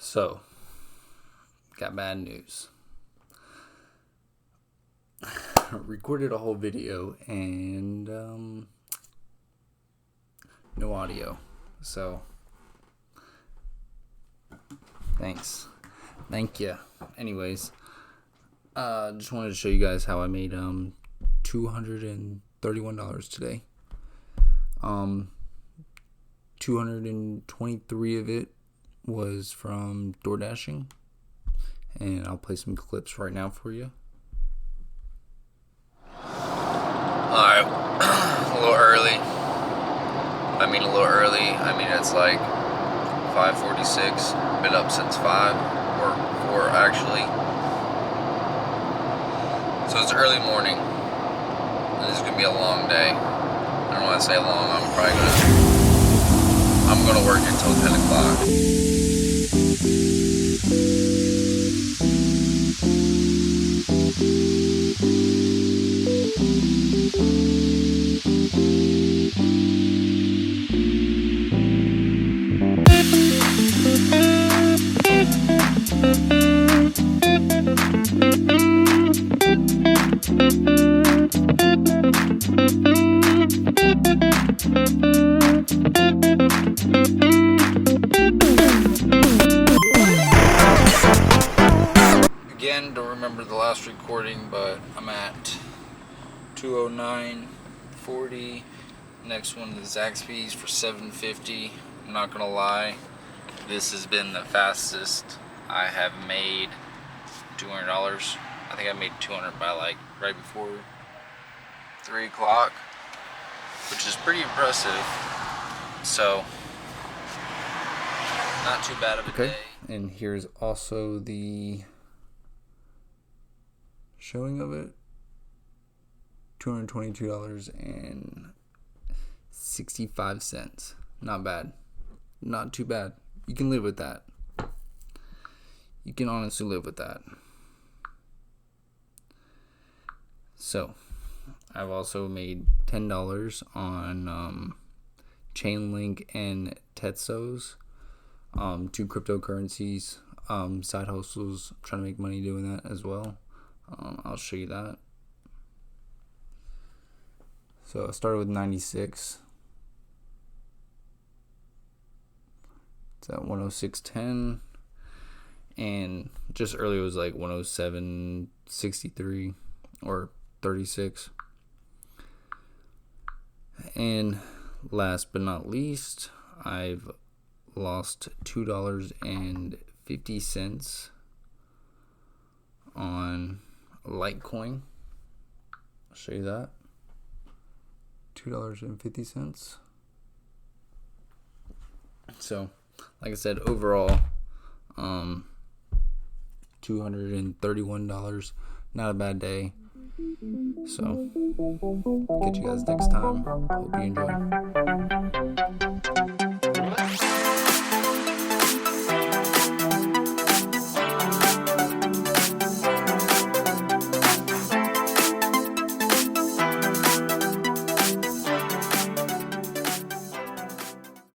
So, got bad news. Recorded a whole video and no audio. So, thanks. Thank you. Anyways, just wanted to show you guys how I made $231 today. 223 of it was from door dashing, and I'll play some clips right now for you. Alright, a little early. I mean it's like 5:46. Been up since 5 or 4 actually. So it's early morning. And this is gonna be a long day. I don't want to say long. I'm gonna work until 10 o'clock. Again, don't remember the last recording, but I'm at 209.40. Next one is Zaxby's for $7.50. I'm not gonna lie, this has been the fastest I have made $200. I think I made 200 by like right before 3 o'clock, which is pretty impressive. So, not too bad of a day. And here's also the showing of it. $222.65. Not bad. Not too bad. You can live with that. You can honestly live with that. So, I've also made $10 on Chainlink and Tetsos, 2 cryptocurrencies, side hustles. I'm trying to make money doing that as well. I'll show you that. So I started with 96. It's at 106.10, and just earlier it was like 107.63 or 36. And last but not least, I've lost $2.50 on Litecoin. I'll show you that. $2.50. So, like I said, overall, $231. Not a bad day. So, catch you guys next time. Hope you enjoy.